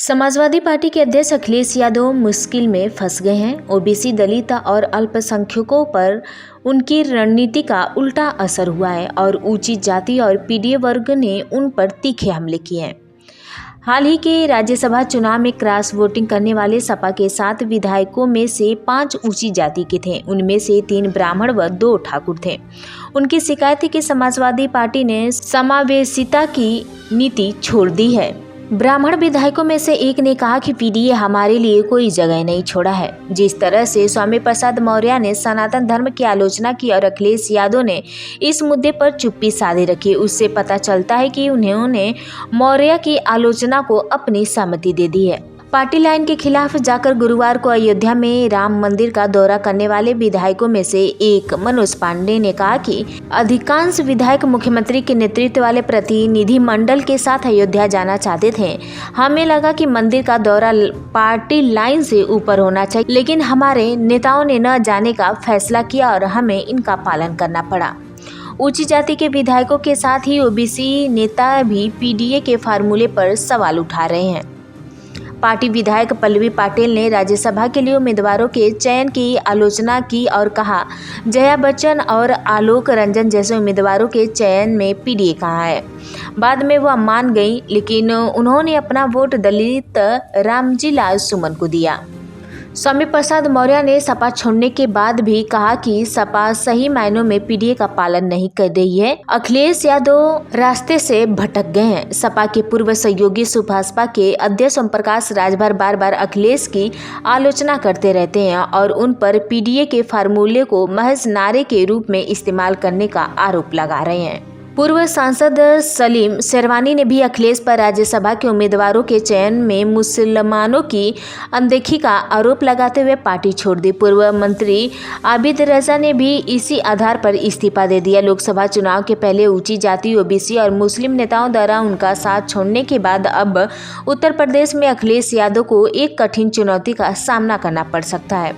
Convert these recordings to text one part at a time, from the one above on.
Samajwadi party के अध्यक्ष अखिलेश यादव मुश्किल में फंस गए हैं। ओबीसी, दलित और अल्पसंख्यकों पर उनकी रणनीति का उल्टा असर हुआ है और ऊंची जाति और पीडीए वर्ग ने उन पर तीखे हमले किए हैं। हाल ही के राज्यसभा चुनाव में क्रॉस वोटिंग करने वाले सपा के 7 विधायकों में से 5 ऊंची जाति के थे। उनमें से 3 ब्राह्मण व 2 ठाकुर थे। उनकी शिकायत थी कि समाजवादी पार्टी ने समावेशिता की नीति छोड़ दी है। ब्राह्मण विधायकों में से एक ने कहा कि पीडीए हमारे लिए कोई जगह नहीं छोड़ा है। जिस तरह से स्वामी प्रसाद मौर्य ने सनातन धर्म की आलोचना की और अखिलेश यादव ने इस मुद्दे पर चुप्पी साधे रखी, उससे पता चलता है कि उन्होंने मौर्य की आलोचना को अपनी सहमति दे दी है। पार्टी लाइन के खिलाफ जाकर गुरुवार को अयोध्या में राम मंदिर का दौरा करने वाले विधायकों में से एक मनोज पांडे ने कहा कि अधिकांश विधायक मुख्यमंत्री के नेतृत्व वाले प्रतिनिधि मंडल के साथ अयोध्या जाना चाहते थे। हमें लगा कि मंदिर का दौरा पार्टी लाइन से ऊपर होना चाहिए, लेकिन हमारे नेताओं ने न जाने का फैसला किया और हमें इनका पालन करना पड़ा। ऊंची जाति के विधायकों के साथ ही ओबीसी नेता भी पीडीए के फार्मूले पर सवाल उठा रहे हैं। पार्टी विधायक पल्लवी पाटिल ने राज्यसभा के लिए उम्मीदवारों के चयन की आलोचना की और कहा, जया बच्चन और आलोक रंजन जैसे उम्मीदवारों के चयन में पीडीए कहाँ है। बाद में वह मान गई, लेकिन उन्होंने अपना वोट दलित रामजी लाल सुमन को दिया। स्वामी प्रसाद मौर्य ने सपा छोड़ने के बाद भी कहा कि सपा सही मायनों में पीडीए का पालन नहीं कर रही है। अखिलेश यादव रास्ते से भटक गए हैं। सपा के पूर्व सहयोगी सुभाषपा के अध्यक्ष ओम प्रकाश राजभर बार बार अखिलेश की आलोचना करते रहते हैं और उन पर पीडीए के फार्मूले को महज नारे के रूप में इस्तेमाल करने का आरोप लगा रहे हैं। पूर्व सांसद सलीम शेरवानी ने भी अखिलेश पर राज्यसभा के उम्मीदवारों के चयन में मुसलमानों की अनदेखी का आरोप लगाते हुए पार्टी छोड़ दी। पूर्व मंत्री आबिद रजा ने भी इसी आधार पर इस्तीफा दे दिया। लोकसभा चुनाव के पहले ऊंची जाति, ओबीसी और मुस्लिम नेताओं द्वारा उनका साथ छोड़ने के बाद अब उत्तर प्रदेश में अखिलेश यादव को एक कठिन चुनौती का सामना करना पड़ सकता है।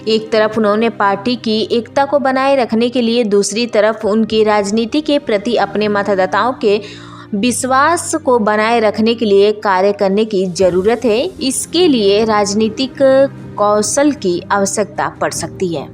एक तरफ उन्होंने पार्टी की एकता को बनाए रखने के लिए, दूसरी तरफ उनकी राजनीति के प्रति अपने मतदाताओं के विश्वास को बनाए रखने के लिए कार्य करने की जरूरत है। इसके लिए राजनीतिक कौशल की आवश्यकता पड़ सकती है।